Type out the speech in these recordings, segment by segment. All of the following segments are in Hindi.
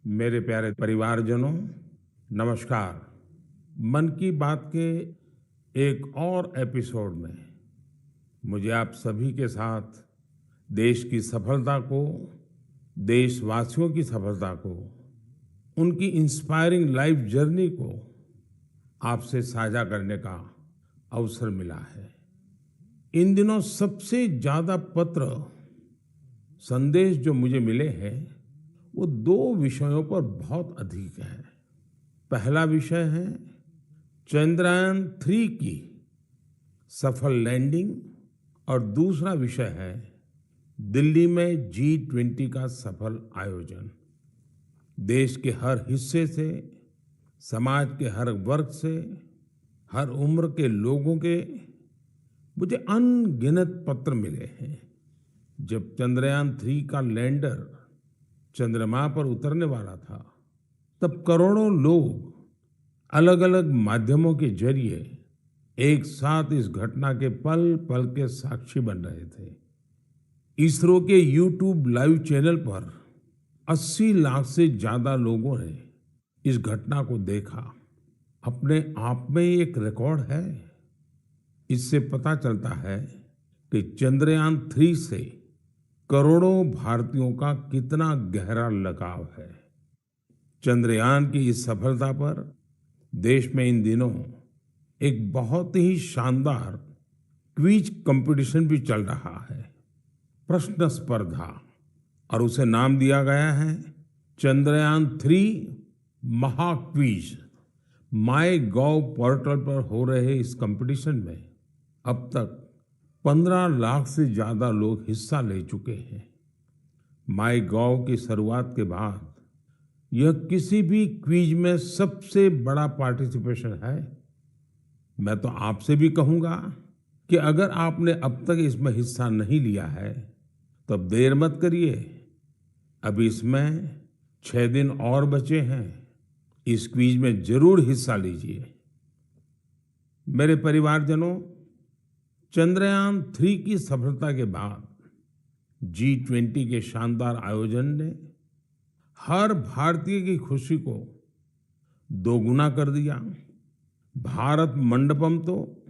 मेरे प्यारे परिवारजनों, नमस्कार। मन की बात के एक और एपिसोड में मुझे आप सभी के साथ देश की सफलता को, देशवासियों की सफलता को, उनकी इंस्पायरिंग लाइफ जर्नी को आपसे साझा करने का अवसर मिला है। इन दिनों सबसे ज्यादा पत्र, संदेश जो मुझे मिले हैं वो दो विषयों पर बहुत अधिक है। पहला विषय है चंद्रयान-3 की सफल लैंडिंग और दूसरा विषय है दिल्ली में G20 का सफल आयोजन। देश के हर हिस्से से, समाज के हर वर्ग से, हर उम्र के लोगों के मुझे अनगिनत पत्र मिले हैं। जब चंद्रयान-3 का लैंडर चंद्रमा पर उतरने वाला था, तब करोड़ों लोग अलग अलग माध्यमों के जरिए एक साथ इस घटना के पल पल के साक्षी बन रहे थे। इसरो के यूट्यूब लाइव चैनल पर 80 लाख से ज्यादा लोगों ने इस घटना को देखा। अपने आप में एक रिकॉर्ड है। इससे पता चलता है कि चंद्रयान-3 से करोड़ों भारतीयों का कितना गहरा लगाव है। चंद्रयान की इस सफलता पर देश में इन दिनों एक बहुत ही शानदार क्विज कंपटीशन भी चल रहा है, प्रश्न स्पर्धा, और उसे नाम दिया गया है चंद्रयान-3 महाक्विज। माय गॉव पोर्टल पर हो रहे इस कंपटीशन में अब तक 15 लाख से ज्यादा लोग हिस्सा ले चुके हैं। माय गॉव की शुरुआत के बाद यह किसी भी क्विज में सबसे बड़ा पार्टिसिपेशन है। मैं तो आपसे भी कहूंगा कि अगर आपने अब तक इसमें हिस्सा नहीं लिया है तो अब देर मत करिए। अभी इसमें 6 दिन और बचे हैं। इस क्विज में जरूर हिस्सा लीजिए। मेरे परिवारजनों, चंद्रयान-3 की सफलता के बाद G20 के शानदार आयोजन ने हर भारतीय की खुशी को दोगुना कर दिया। भारत मंडपम तो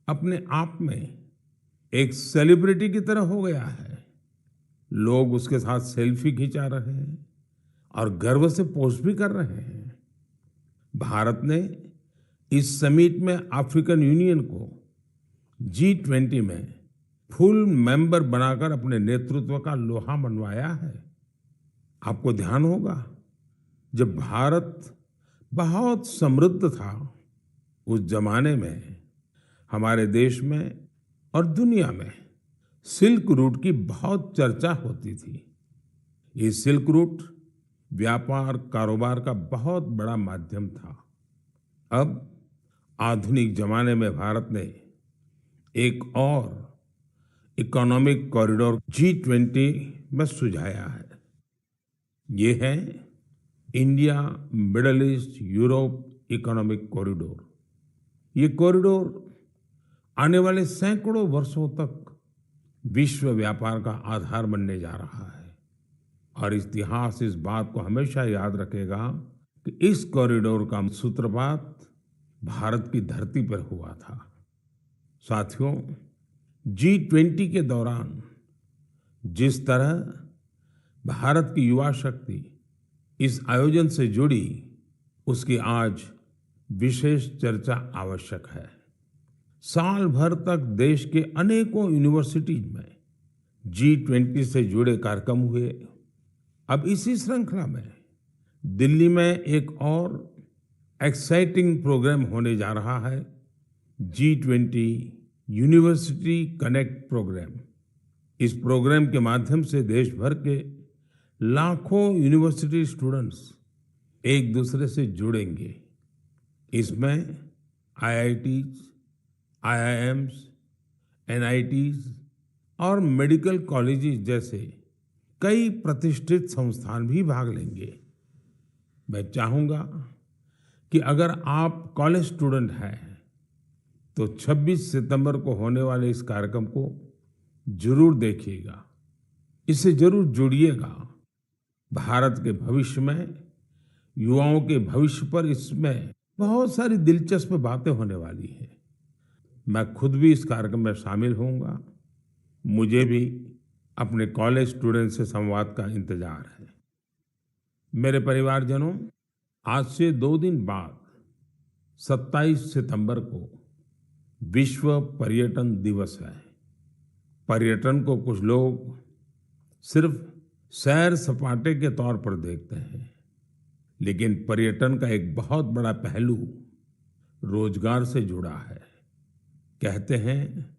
अपने आप में एक सेलिब्रिटी की तरह हो गया है। लोग उसके साथ सेल्फी खिंचा रहे हैं और गर्व से पोस्ट भी कर रहे हैं। भारत ने इस समिट में अफ्रीकन यूनियन को G20 में फुल मेंबर बनाकर अपने नेतृत्व का लोहा मनवाया है। आपको ध्यान होगा, जब भारत बहुत समृद्ध था, उस जमाने में हमारे देश में और दुनिया में सिल्क रूट की बहुत चर्चा होती थी। ये सिल्क रूट व्यापार कारोबार का बहुत बड़ा माध्यम था। अब आधुनिक जमाने में भारत ने एक और इकोनॉमिक कॉरिडोर G20 में सुझाया है। ये है India middle east Europe economic corridor. ये कॉरिडोर आने वाले सैकड़ों वर्षों तक विश्व व्यापार का आधार बनने जा रहा है। और इतिहास इस बात को हमेशा याद रखेगा कि इस कॉरिडोर का सूत्रपात भारत की धरती पर हुआ था। साथियों, G20 के दौरान जिस तरह भारत की युवा शक्ति इस आयोजन से जुड़ी, उसकी आज विशेष चर्चा आवश्यक है। साल भर तक देश के अनेकों यूनिवर्सिटीज में G20 से जुड़े कार्यक्रम हुए। अब इसी श्रृंखला में दिल्ली में एक और एक्साइटिंग प्रोग्राम होने जा रहा है, G20 यूनिवर्सिटी कनेक्ट प्रोग्राम। इस प्रोग्राम के माध्यम से देश भर के लाखों यूनिवर्सिटी स्टूडेंट्स एक दूसरे से जुड़ेंगे। इसमें IITs, आईआईएम्स, एनआईटीज और मेडिकल कॉलेजेस जैसे कई प्रतिष्ठित संस्थान भी भाग लेंगे। मैं चाहूंगा कि अगर आप कॉलेज स्टूडेंट हैं तो 26 सितंबर को होने वाले इस कार्यक्रम को जरूर देखिएगा, इससे जरूर जुड़िएगा। भारत के भविष्य में, युवाओं के भविष्य पर इसमें बहुत सारी दिलचस्प बातें होने वाली हैं। मैं खुद भी इस कार्यक्रम में शामिल होऊंगा। मुझे भी अपने कॉलेज स्टूडेंट से संवाद का इंतजार है। मेरे परिवारजनों, आज से 2 दिन बाद 27 सितंबर को विश्व पर्यटन दिवस है। पर्यटन को कुछ लोग सिर्फ सैर सपाटे के तौर पर देखते हैं, लेकिन पर्यटन का एक बहुत बड़ा पहलू रोजगार से जुड़ा है। कहते हैं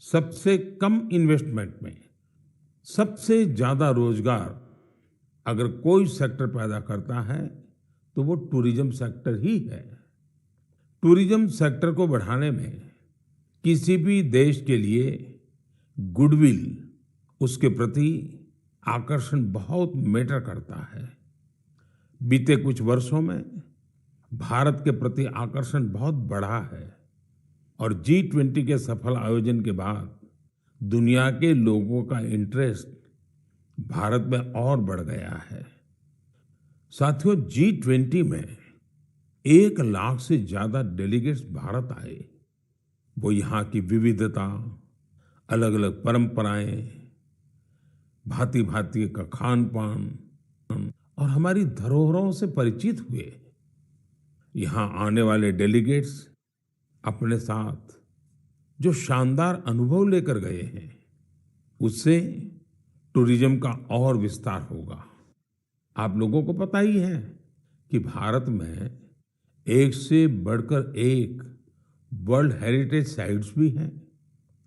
सबसे कम इन्वेस्टमेंट में सबसे ज्यादा रोजगार अगर कोई सेक्टर पैदा करता है तो वो टूरिज्म सेक्टर ही है। टूरिज्म सेक्टर को बढ़ाने में किसी भी देश के लिए गुडविल, उसके प्रति आकर्षण बहुत मैटर करता है। बीते कुछ वर्षों में भारत के प्रति आकर्षण बहुत बढ़ा है और G20 के सफल आयोजन के बाद दुनिया के लोगों का इंटरेस्ट भारत में और बढ़ गया है। साथियों, G20 में 1 लाख से ज्यादा डेलीगेट्स भारत आए। वो यहाँ की विविधता, अलग अलग परंपराएं, भांति भांति का खान पान और हमारी धरोहरों से परिचित हुए। यहाँ आने वाले डेलीगेट्स अपने साथ जो शानदार अनुभव लेकर गए हैं, उससे टूरिज्म का और विस्तार होगा। आप लोगों को पता ही है कि भारत में एक से बढ़कर एक वर्ल्ड हेरिटेज साइट्स भी हैं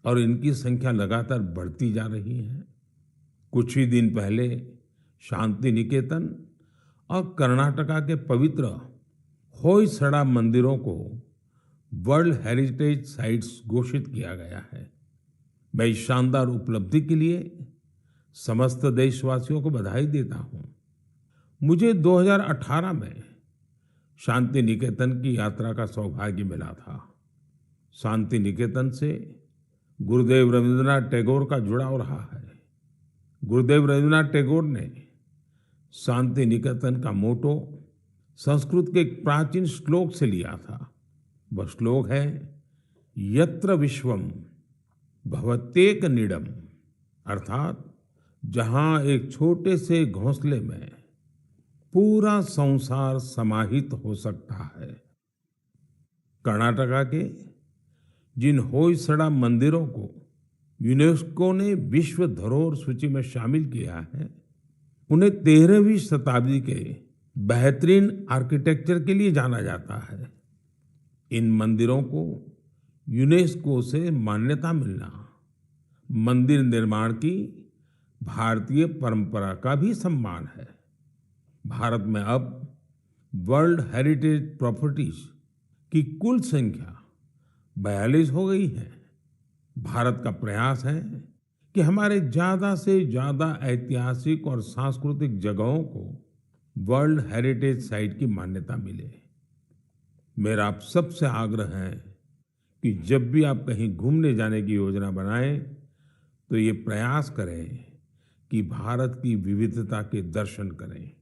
और इनकी संख्या लगातार बढ़ती जा रही है। कुछ ही दिन पहले शांति निकेतन और कर्नाटका के पवित्र होयसड़ा मंदिरों को वर्ल्ड हेरिटेज साइट्स घोषित किया गया है। मैं इस शानदार उपलब्धि के लिए समस्त देशवासियों को बधाई देता हूं। मुझे 2018 में शांति निकेतन की यात्रा का सौभाग्य मिला था। शांति निकेतन से गुरुदेव रविंद्रनाथ टैगोर का जुड़ाव रहा है। गुरुदेव रविंद्रनाथ टैगोर ने शांति निकेतन का मोटो संस्कृत के एक प्राचीन श्लोक से लिया था। वह श्लोक है, यत्र विश्वम भवत्येक नीडम, अर्थात जहां एक छोटे से घोंसले में पूरा संसार समाहित हो सकता है। कर्नाटका के जिन होयसड़ा मंदिरों को यूनेस्को ने विश्व धरोहर सूची में शामिल किया है, उन्हें 13वीं शताब्दी के बेहतरीन आर्किटेक्चर के लिए जाना जाता है। इन मंदिरों को यूनेस्को से मान्यता मिलना मंदिर निर्माण की भारतीय परंपरा का भी सम्मान है। भारत में अब वर्ल्ड हेरिटेज प्रॉपर्टीज की कुल संख्या 42 हो गई है। भारत का प्रयास है कि हमारे ज्यादा से ज्यादा ऐतिहासिक और सांस्कृतिक जगहों को वर्ल्ड हेरिटेज साइट की मान्यता मिले। मेरा आप सबसे आग्रह है कि जब भी आप कहीं घूमने जाने की योजना बनाएं तो ये प्रयास करें कि भारत की विविधता के दर्शन करें।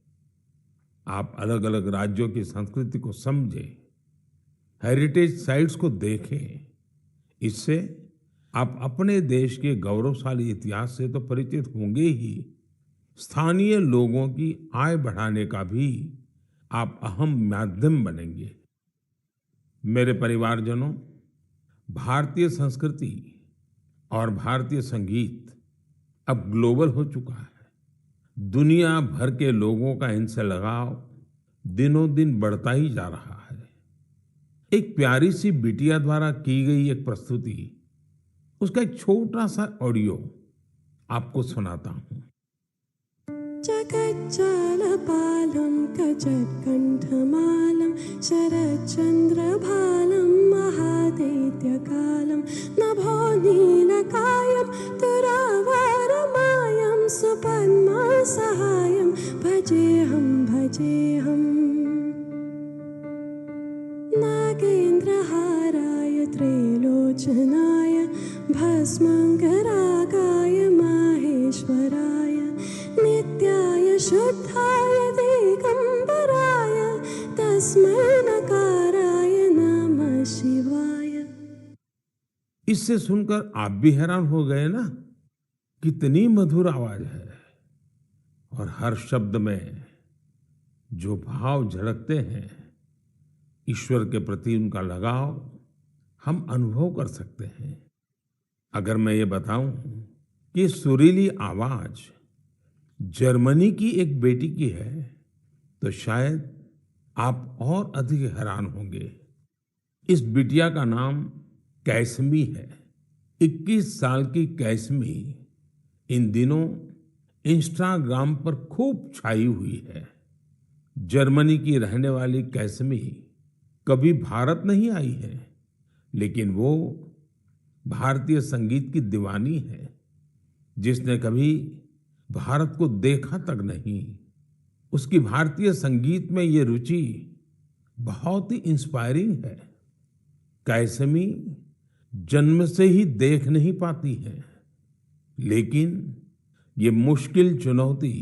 आप अलग अलग राज्यों की संस्कृति को समझें, हेरिटेज साइट्स को देखें। इससे आप अपने देश के गौरवशाली इतिहास से तो परिचित होंगे ही, स्थानीय लोगों की आय बढ़ाने का भी आप अहम माध्यम बनेंगे। मेरे परिवारजनों, भारतीय संस्कृति और भारतीय संगीत अब ग्लोबल हो चुका है। दुनिया भर के लोगों का इनसे लगाव दिनों दिन बढ़ता ही जा रहा है। एक प्यारी सी बिटिया द्वारा की गई एक प्रस्तुति, उसका एक छोटा सा ऑडियो आपको सुनाता हूं। जगज्जालपालं कजत्कण्ठमालं शरच्चन्द्रभालं महादैत्यकालं नागेन्द्रहाराय त्रिलोचनाय भस्मङ्करागाय माहेश्वराय नित्याय शुद्धाय दिगम्बराय तस्मै नकाराय नमः शिवाय। इससे सुनकर आप भी हैरान हो गए ना, कितनी मधुर आवाज है और हर शब्द में जो भाव झलकते हैं, ईश्वर के प्रति उनका लगाव हम अनुभव कर सकते हैं। अगर मैं ये बताऊं कि सुरीली आवाज जर्मनी की एक बेटी की है, तो शायद आप और अधिक हैरान होंगे। इस बिटिया का नाम कैसमी है। 21 साल की कैसमी इन दिनों इंस्टाग्राम पर खूब छाई हुई है। जर्मनी की रहने वाली कैसमी कभी भारत नहीं आई है, लेकिन वो भारतीय संगीत की दीवानी है, जिसने कभी भारत को देखा तक नहीं। उसकी भारतीय संगीत में ये रुचि बहुत ही इंस्पायरिंग है। कैसमी जन्म से ही देख नहीं पाती है, लेकिन ये मुश्किल चुनौती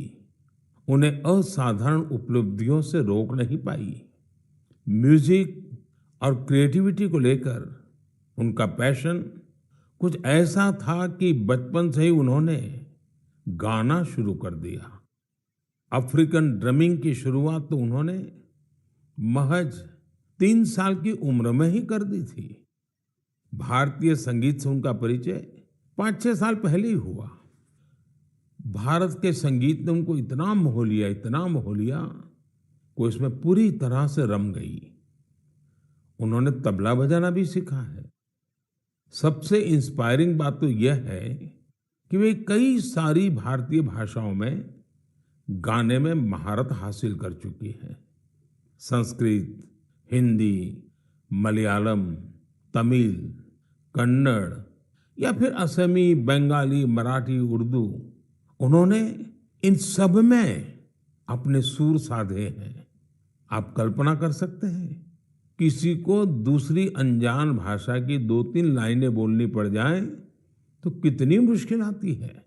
उन्हें असाधारण उपलब्धियों से रोक नहीं पाई। म्यूजिक और क्रिएटिविटी को लेकर उनका पैशन कुछ ऐसा था कि बचपन से ही उन्होंने गाना शुरू कर दिया। अफ्रीकन ड्रमिंग की शुरुआत तो उन्होंने महज 3 साल की उम्र में ही कर दी थी। भारतीय संगीत से उनका परिचय 5-6 साल पहले ही हुआ। भारत के संगीत ने उनको इतना मोह लिया, इतना मोह लिया कि उसमें पूरी तरह से रम गई। उन्होंने तबला बजाना भी सीखा है। सबसे इंस्पायरिंग बात तो यह है कि वे कई सारी भारतीय भाषाओं में गाने में महारत हासिल कर चुकी हैं। संस्कृत, हिंदी, मलयालम, तमिल, कन्नड़ या फिर असमी, बंगाली, मराठी, उर्दू, उन्होंने इन सब में अपने सुर साधे हैं। आप कल्पना कर सकते हैं, किसी को दूसरी अनजान भाषा की 2-3 लाइनें बोलनी पड़ जाएं तो कितनी मुश्किल आती है,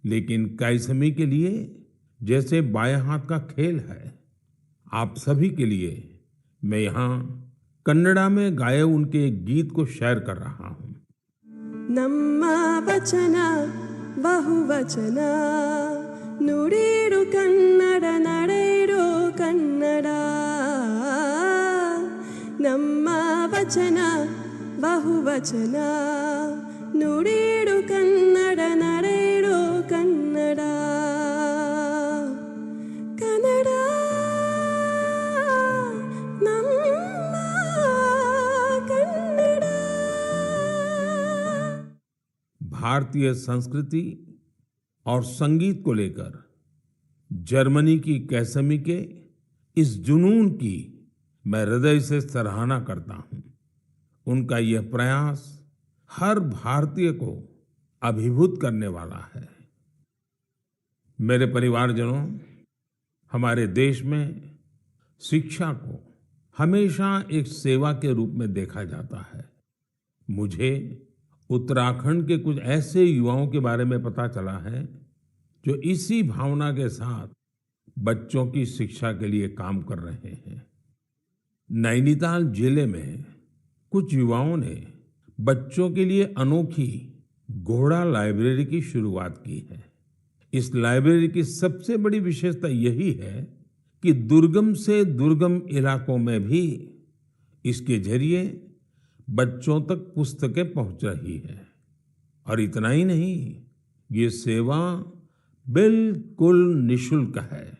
लेकिन कैसमी के लिए जैसे बाएं हाथ का खेल है। आप सभी के लिए मैं यहाँ कन्नड़ा में गाए उनके एक गीत को शेयर कर रहा हूँ। ನಮ್ಮ ವಚನ ಬಹುವಚನ ನುಡಿಡು ಕನ್ನಡ ನಡೆಯಿಡು ಕನ್ನಡ ನಮ್ಮ ವಚನ ಬಹುವಚನ ನುಡಿಡು ಕನ್ನಡ ನಡೆಯಿಡು ಕನ್ನಡ ಕನ್ನಡ भारतीय संस्कृति और संगीत को लेकर जर्मनी की कैसमी के इस जुनून की मैं हृदय से सराहना करता हूं। उनका यह प्रयास हर भारतीय को अभिभूत करने वाला है। मेरे परिवारजनों, हमारे देश में शिक्षा को हमेशा एक सेवा के रूप में देखा जाता है। मुझे उत्तराखंड के कुछ ऐसे युवाओं के बारे में पता चला है जो इसी भावना के साथ बच्चों की शिक्षा के लिए काम कर रहे हैं। नैनीताल जिले में कुछ युवाओं ने बच्चों के लिए अनोखी घोड़ा लाइब्रेरी की शुरुआत की है। इस लाइब्रेरी की सबसे बड़ी विशेषता यही है कि दुर्गम से दुर्गम इलाकों में भी इसके जरिए बच्चों तक पुस्तकें पहुंच रही है। और इतना ही नहीं, ये सेवा बिल्कुल निशुल्क है।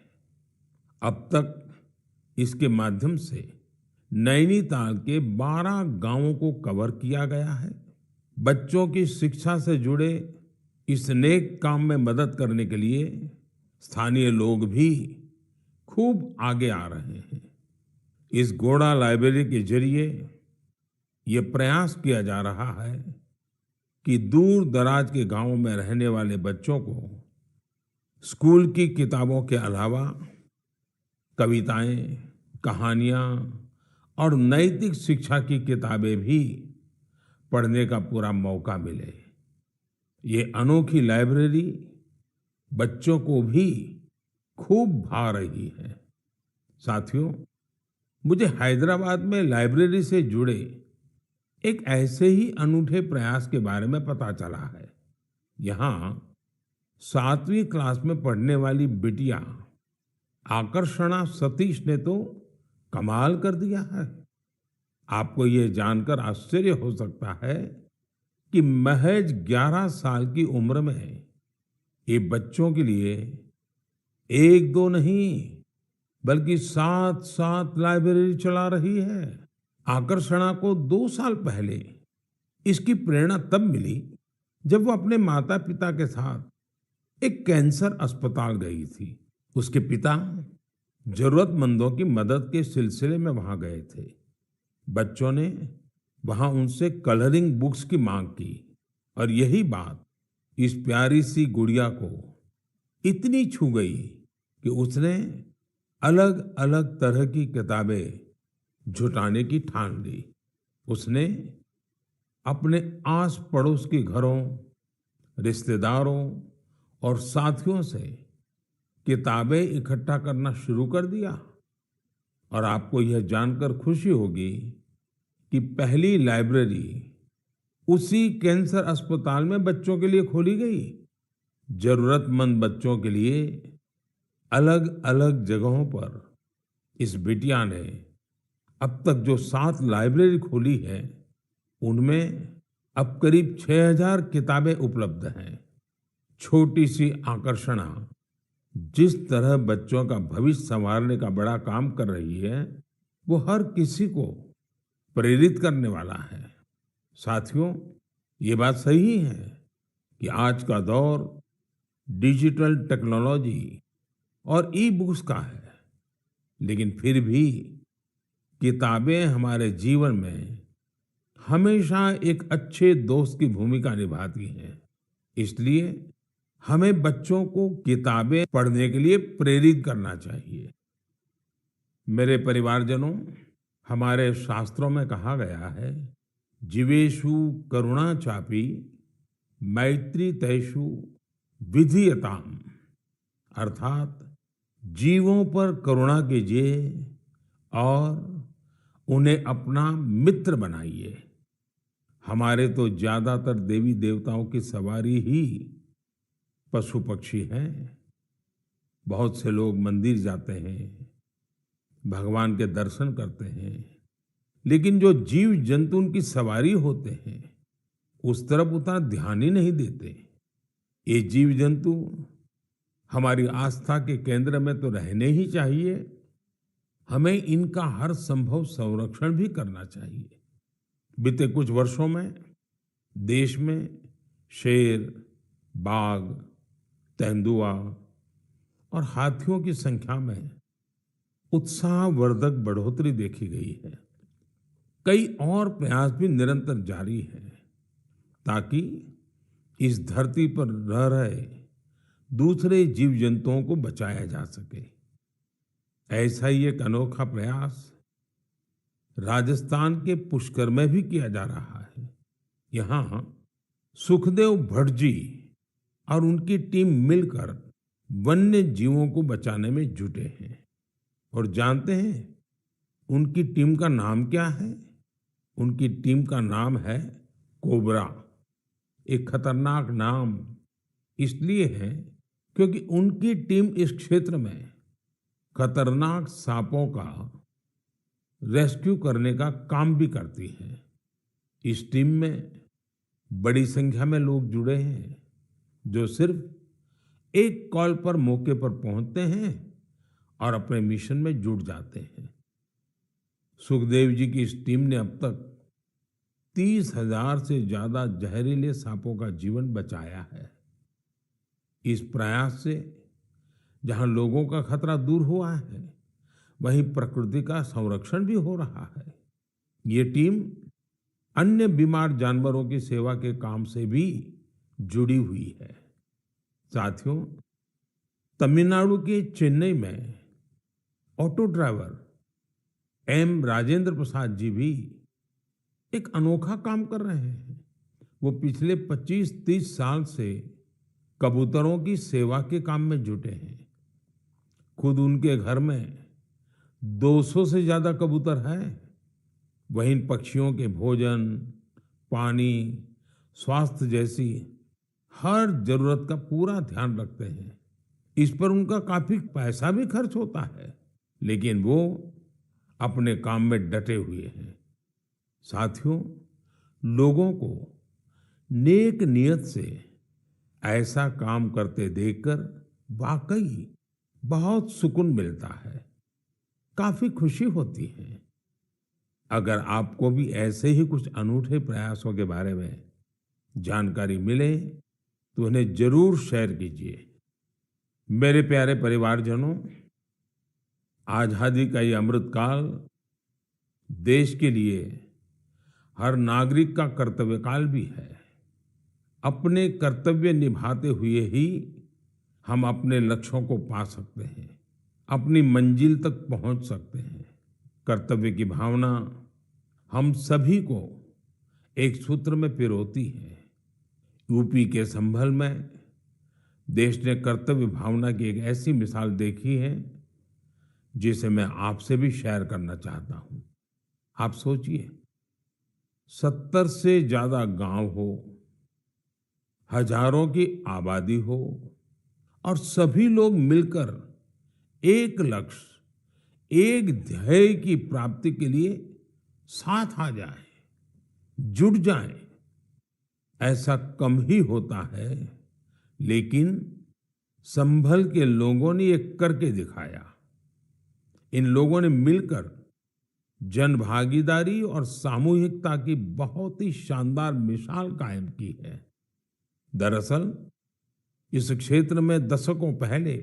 अब तक इसके माध्यम से नैनीताल के 12 गांवों को कवर किया गया है। बच्चों की शिक्षा से जुड़े इस नेक काम में मदद करने के लिए स्थानीय लोग भी खूब आगे आ रहे हैं। इस घोड़ा लाइब्रेरी के जरिए ये प्रयास किया जा रहा है कि दूर दराज के गांवों में रहने वाले बच्चों को स्कूल की किताबों के अलावा कविताएं, कहानियां और नैतिक शिक्षा की किताबें भी पढ़ने का पूरा मौका मिले। ये अनोखी लाइब्रेरी बच्चों को भी खूब भा रही है। साथियों, मुझे हैदराबाद में लाइब्रेरी से जुड़े एक ऐसे ही अनूठे प्रयास के बारे में पता चला है। यहाँ 7वीं क्लास में पढ़ने वाली बिटिया आकर्षणा सतीश ने तो कमाल कर दिया है। आपको ये जानकर आश्चर्य हो सकता है कि महज 11 साल की उम्र में ये बच्चों के लिए एक दो नहीं बल्कि 7 लाइब्रेरी चला रही है। आकर्षणा को 2 साल पहले इसकी प्रेरणा तब मिली जब वो अपने माता पिता के साथ एक कैंसर अस्पताल गई थी। उसके पिता जरूरतमंदों की मदद के सिलसिले में वहां गए थे। बच्चों ने वहां उनसे कलरिंग बुक्स की मांग की और यही बात इस प्यारी सी गुड़िया को इतनी छू गई कि उसने अलग अलग तरह की किताबें जुटाने की ठान ली। उसने अपने आस पड़ोस के घरों, रिश्तेदारों और साथियों से किताबें इकट्ठा करना शुरू कर दिया। और आपको यह जानकर खुशी होगी कि पहली लाइब्रेरी उसी कैंसर अस्पताल में बच्चों के लिए खोली गई। जरूरतमंद बच्चों के लिए अलग अलग जगहों पर इस बिटिया ने अब तक जो 7 लाइब्रेरी खोली है, उनमें अब करीब 6000 किताबें उपलब्ध हैं। छोटी सी आकर्षणा जिस तरह बच्चों का भविष्य संवारने का बड़ा काम कर रही है, वो हर किसी को प्रेरित करने वाला है। साथियों, ये बात सही है कि आज का दौर डिजिटल टेक्नोलॉजी और ई बुक्स का है, लेकिन फिर भी किताबें हमारे जीवन में हमेशा एक अच्छे दोस्त की भूमिका निभाती हैं। इसलिए हमें बच्चों को किताबें पढ़ने के लिए प्रेरित करना चाहिए। मेरे परिवारजनों, हमारे शास्त्रों में कहा गया है, जीवेषु करुणा चापि मैत्री तेषु विधीयताम, अर्थात जीवों पर करुणा कीजिए और उन्हें अपना मित्र बनाइए। हमारे तो ज्यादातर देवी देवताओं की सवारी ही पशु पक्षी हैं। बहुत से लोग मंदिर जाते हैं, भगवान के दर्शन करते हैं, लेकिन जो जीव जंतु उनकी सवारी होते हैं, उस तरफ उतना ध्यान ही नहीं देते। ये जीव जंतु हमारी आस्था के केंद्र में तो रहने ही चाहिए, हमें इनका हर संभव संरक्षण भी करना चाहिए। बीते कुछ वर्षों में देश में शेर, बाघ, तेंदुआ और हाथियों की संख्या में उत्साहवर्धक बढ़ोतरी देखी गई है। कई और प्रयास भी निरंतर जारी हैं ताकि इस धरती पर रह रहे दूसरे जीव जंतुओं को बचाया जा सके। ऐसा ही एक अनोखा प्रयास राजस्थान के पुष्कर में भी किया जा रहा है। यहाँ सुखदेव भट्ट जी और उनकी टीम मिलकर वन्य जीवों को बचाने में जुटे हैं। और जानते हैं उनकी टीम का नाम क्या है? उनकी टीम का नाम है कोबरा। एक खतरनाक नाम इसलिए है क्योंकि उनकी टीम इस क्षेत्र में खतरनाक सांपों का रेस्क्यू करने का काम भी करती है। इस टीम में बड़ी संख्या में लोग जुड़े हैं जो सिर्फ एक कॉल पर मौके पर पहुंचते हैं और अपने मिशन में जुट जाते हैं। सुखदेव जी की इस टीम ने अब तक 30,000 से ज्यादा जहरीले सांपों का जीवन बचाया है। इस प्रयास से जहां लोगों का खतरा दूर हुआ है, वहीं प्रकृति का संरक्षण भी हो रहा है। ये टीम अन्य बीमार जानवरों की सेवा के काम से भी जुड़ी हुई है। साथियों, तमिलनाडु के चेन्नई में auto driver M Rajendra Prasad ji भी एक अनोखा काम कर रहे हैं। वो पिछले 25-30 साल से कबूतरों की सेवा के काम में जुटे हैं। खुद उनके घर में 200 से ज्यादा कबूतर हैं। वहीं इन पक्षियों के भोजन, पानी, स्वास्थ्य जैसी हर जरूरत का पूरा ध्यान रखते हैं। इस पर उनका काफी पैसा भी खर्च होता है, लेकिन वो अपने काम में डटे हुए हैं। साथियों, लोगों को नेक नियत से ऐसा काम करते देखकर वाकई बहुत सुकून मिलता है, काफी खुशी होती है। अगर आपको भी ऐसे ही कुछ अनूठे प्रयासों के बारे में जानकारी मिले तो उन्हें जरूर शेयर कीजिए। मेरे प्यारे परिवारजनों, आजादी का ये अमृत काल देश के लिए हर नागरिक का कर्तव्य काल भी है। अपने कर्तव्य निभाते हुए ही हम अपने लक्ष्यों को पा सकते हैं, अपनी मंजिल तक पहुंच सकते हैं। कर्तव्य की भावना हम सभी को एक सूत्र में पिरोती है। यूपी के संभल में देश ने कर्तव्य भावना की एक ऐसी मिसाल देखी है जिसे मैं आपसे भी शेयर करना चाहता हूं। आप सोचिए, 70 से ज्यादा गांव हो, हजारों की आबादी हो और सभी लोग मिलकर एक लक्ष्य, एक ध्येय की प्राप्ति के लिए साथ आ जाए, जुट जाए। ऐसा कम ही होता है, लेकिन संभल के लोगों ने ये करके दिखाया। इन लोगों ने मिलकर जन भागीदारी और सामूहिकता की बहुत ही शानदार मिसाल कायम की है। दरअसल इस क्षेत्र में दशकों पहले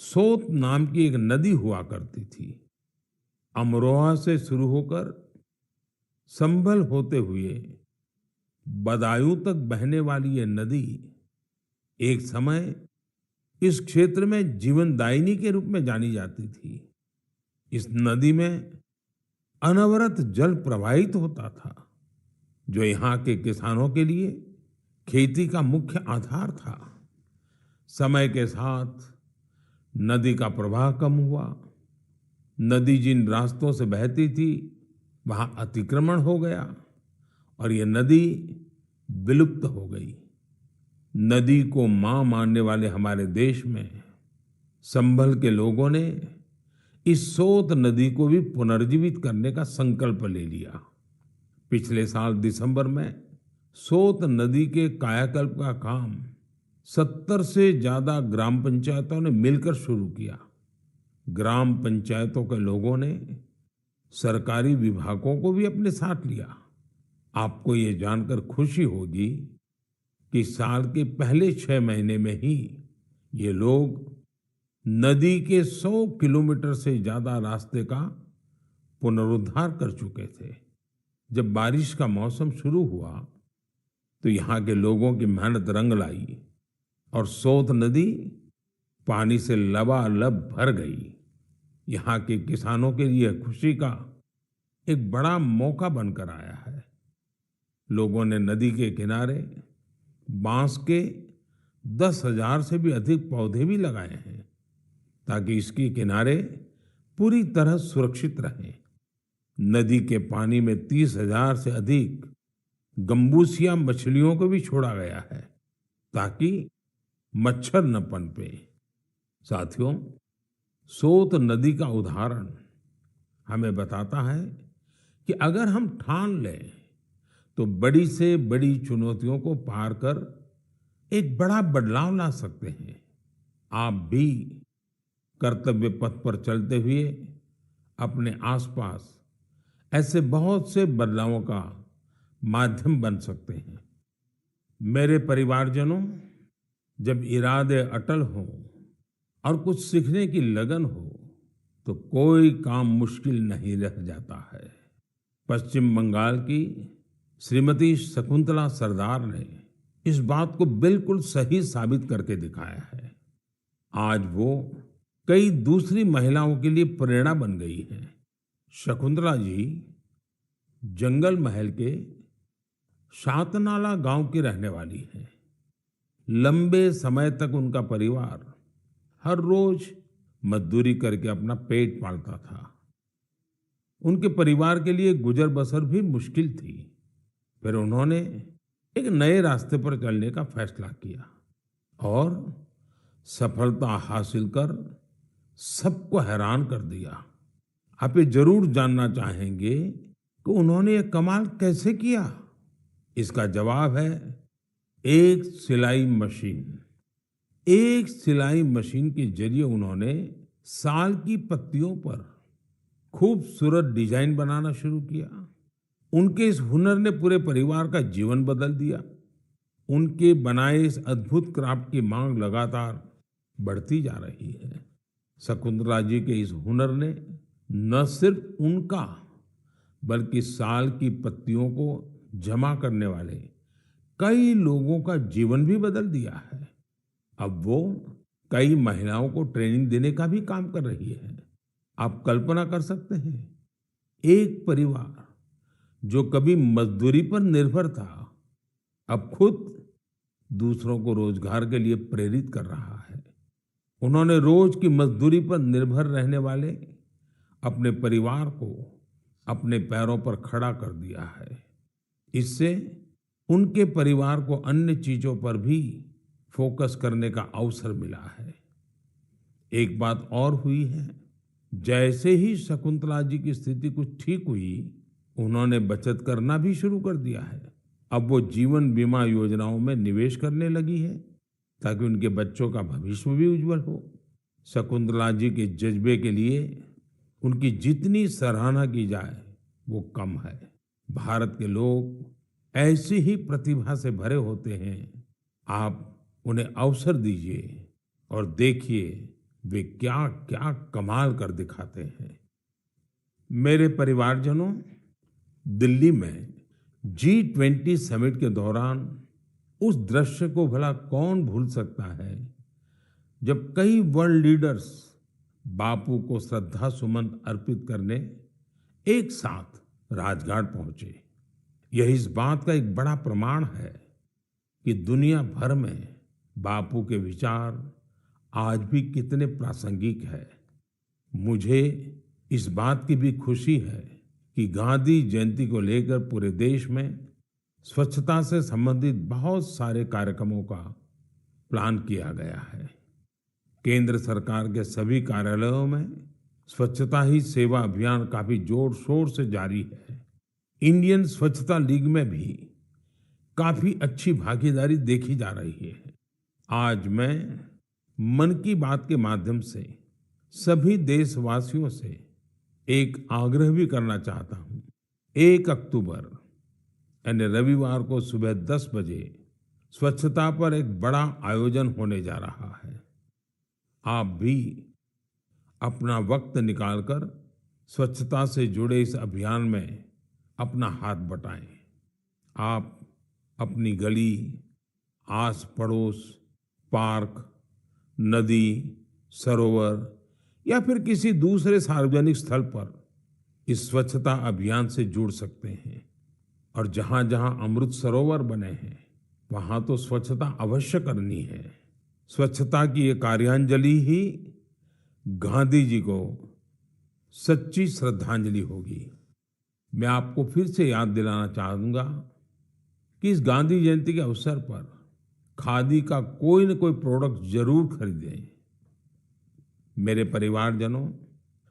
सोत नाम की एक नदी हुआ करती थी। अमरोहा से शुरू होकर संभल होते हुए बदायूं तक बहने वाली ये नदी एक समय इस क्षेत्र में जीवनदायिनी के रूप में जानी जाती थी। इस नदी में अनवरत जल प्रवाहित होता था, जो यहाँ के किसानों के लिए खेती का मुख्य आधार था। समय के साथ नदी का प्रवाह कम हुआ। नदी जिन रास्तों से बहती थी वहां अतिक्रमण हो गया और ये नदी विलुप्त हो गई। नदी को मां मानने वाले हमारे देश में संभल के लोगों ने इस सोत नदी को भी पुनर्जीवित करने का संकल्प ले लिया। पिछले साल दिसंबर में सोत नदी के कायाकल्प का काम 70 से ज्यादा ग्राम पंचायतों ने मिलकर शुरू किया। ग्राम पंचायतों के लोगों ने सरकारी विभागों को भी अपने साथ लिया। आपको ये जानकर खुशी होगी कि साल के पहले 6 महीने में ही ये लोग नदी के 100 किलोमीटर से ज्यादा रास्ते का पुनरुद्धार कर चुके थे। जब बारिश का मौसम शुरू हुआ तो यहाँ के लोगों की मेहनत रंग लाई और सोत नदी पानी से लबालब भर गई। यहाँ के किसानों के लिए खुशी का एक बड़ा मौका बनकर आया है। लोगों ने नदी के किनारे बांस के 10,000 से भी अधिक पौधे भी लगाए हैं ताकि इसके किनारे पूरी तरह सुरक्षित रहें। नदी के पानी में 30,000 से अधिक गंबूसिया मछलियों को भी छोड़ा गया है ताकि मच्छर न पनपे। साथियों, सोत नदी का उदाहरण हमें बताता है कि अगर हम ठान लें तो बड़ी से बड़ी चुनौतियों को पार कर एक बड़ा बदलाव ला सकते हैं। आप भी कर्तव्य पथ पर चलते हुए अपने आसपास ऐसे बहुत से बदलावों का माध्यम बन सकते हैं। मेरे परिवारजनों, जब इरादे अटल हों और कुछ सीखने की लगन हो तो कोई काम मुश्किल नहीं रह जाता है। पश्चिम बंगाल की श्रीमती शकुंतला सरदार ने इस बात को बिल्कुल सही साबित करके दिखाया है। आज वो कई दूसरी महिलाओं के लिए प्रेरणा बन गई है। शकुंतला जी जंगल महल के शातनाला गांव की रहने वाली हैं। लंबे समय तक उनका परिवार हर रोज मजदूरी करके अपना पेट पालता था। उनके परिवार के लिए गुजर बसर भी मुश्किल थी। फिर उन्होंने एक नए रास्ते पर चलने का फैसला किया और सफलता हासिल कर सबको हैरान कर दिया। आप ये जरूर जानना चाहेंगे कि उन्होंने ये कमाल कैसे किया। इसका जवाब है एक सिलाई मशीन। एक सिलाई मशीन के जरिए उन्होंने साल की पत्तियों पर खूबसूरत डिजाइन बनाना शुरू किया। उनके इस हुनर ने पूरे परिवार का जीवन बदल दिया। उनके बनाए इस अद्भुत क्राफ्ट की मांग लगातार बढ़ती जा रही है। शकुंतला जी के इस हुनर ने न सिर्फ उनका बल्कि साल की पत्तियों को जमा करने वाले कई लोगों का जीवन भी बदल दिया है। अब वो कई महिलाओं को ट्रेनिंग देने का भी काम कर रही है। आप कल्पना कर सकते हैं, एक परिवार जो कभी मजदूरी पर निर्भर था अब खुद दूसरों को रोजगार के लिए प्रेरित कर रहा है। उन्होंने रोज की मजदूरी पर निर्भर रहने वाले अपने परिवार को अपने पैरों पर खड़ा कर दिया है। इससे उनके परिवार को अन्य चीजों पर भी फोकस करने का अवसर मिला है। एक बात और हुई है, जैसे ही शकुंतला जी की स्थिति कुछ ठीक हुई, उन्होंने बचत करना भी शुरू कर दिया है। अब वो जीवन बीमा योजनाओं में निवेश करने लगी है ताकि उनके बच्चों का भविष्य भी उज्जवल हो। शकुंतला जी के जज्बे के लिए उनकी जितनी सराहना की जाए वो कम है। भारत के लोग ऐसी ही प्रतिभा से भरे होते हैं। आप उन्हें अवसर दीजिए और देखिए वे क्या क्या कमाल कर दिखाते हैं। मेरे परिवारजनों, दिल्ली में G20 समिट के दौरान उस दृश्य को भला कौन भूल सकता है जब कई वर्ल्ड लीडर्स बापू को श्रद्धा सुमन अर्पित करने एक साथ राजघाट पहुंचे। यह इस बात का एक बड़ा प्रमाण है कि दुनिया भर में बापू के विचार आज भी कितने प्रासंगिक है। मुझे इस बात की भी खुशी है कि गांधी जयंती को लेकर पूरे देश में स्वच्छता से संबंधित बहुत सारे कार्यक्रमों का प्लान किया गया है। केंद्र सरकार के सभी कार्यालयों में स्वच्छता ही सेवा अभियान काफी जोर शोर से जारी है। इंडियन स्वच्छता लीग में भी काफी अच्छी भागीदारी देखी जा रही है। आज मैं मन की बात के माध्यम से सभी देशवासियों से एक आग्रह भी करना चाहता हूं। 1 अक्टूबर यानी रविवार को सुबह 10 बजे स्वच्छता पर एक बड़ा आयोजन होने जा रहा है। आप भी अपना वक्त निकालकर स्वच्छता से जुड़े इस अभियान में अपना हाथ बटाएं। आप अपनी गली, आस पड़ोस, पार्क, नदी, सरोवर या फिर किसी दूसरे सार्वजनिक स्थल पर इस स्वच्छता अभियान से जुड़ सकते हैं। और जहां जहां अमृत सरोवर बने हैं वहां तो स्वच्छता अवश्य करनी है। स्वच्छता की ये कार्यांजलि ही गांधी जी को सच्ची श्रद्धांजलि होगी। मैं आपको फिर से याद दिलाना चाहूंगा कि इस गांधी जयंती के अवसर पर खादी का कोई न कोई प्रोडक्ट जरूर खरीदें। मेरे परिवारजनों,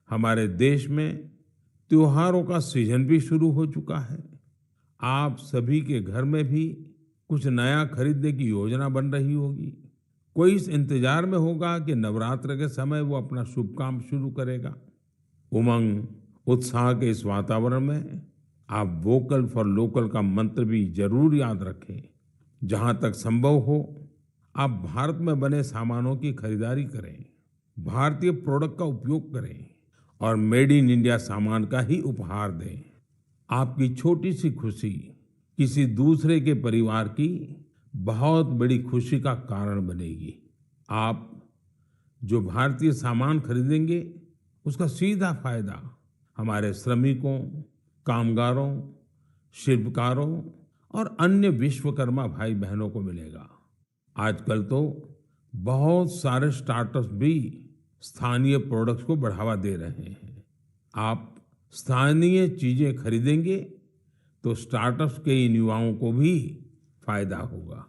हमारे देश में त्योहारों का सीजन भी शुरू हो चुका है। आप सभी के घर में भी कुछ नया खरीदने की योजना बन रही होगी। कोई इस इंतजार में होगा कि नवरात्र के समय वो अपना शुभ काम शुरू करेगा। उमंग, उत्साह के इस वातावरण में आप वोकल फॉर लोकल का मंत्र भी जरूर याद रखें। जहां तक संभव हो आप भारत में बने सामानों की खरीदारी करें, भारतीय प्रोडक्ट का उपयोग करें और मेड इन इंडिया सामान का ही उपहार दें। आपकी छोटी सी खुशी किसी दूसरे के परिवार की बहुत बड़ी खुशी का कारण बनेगी। आप जो भारतीय सामान खरीदेंगे उसका सीधा फायदा हमारे श्रमिकों, कामगारों, शिल्पकारों और अन्य विश्वकर्मा भाई बहनों को मिलेगा। आजकल तो बहुत सारे स्टार्टअप्स भी स्थानीय प्रोडक्ट्स को बढ़ावा दे रहे हैं। आप स्थानीय चीजें खरीदेंगे तो स्टार्टअप्स के इन युवाओं को भी फायदा होगा।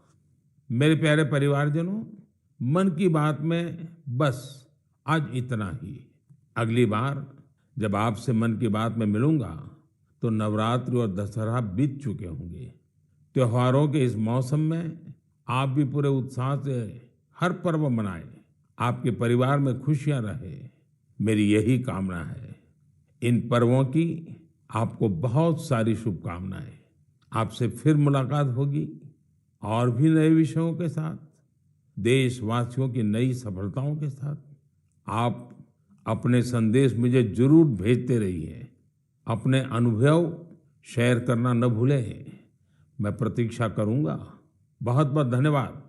मेरे प्यारे परिवारजनों, मन की बात में बस आज इतना ही। अगली बार जब आपसे मन की बात में मिलूंगा तो नवरात्रि और दशहरा बीत चुके होंगे। त्योहारों के इस मौसम में आप भी पूरे उत्साह से हर पर्व मनाएं, आपके परिवार में खुशियां रहे, मेरी यही कामना है। इन पर्वों की आपको बहुत सारी शुभकामनाएं। आपसे फिर मुलाकात होगी और भी नए विषयों के साथ, देशवासियों की नई सफलताओं के साथ। आप अपने संदेश मुझे जरूर भेजते रहिए। अपने अनुभव शेयर करना न भूलें। मैं प्रतीक्षा करूंगा। बहुत बहुत धन्यवाद।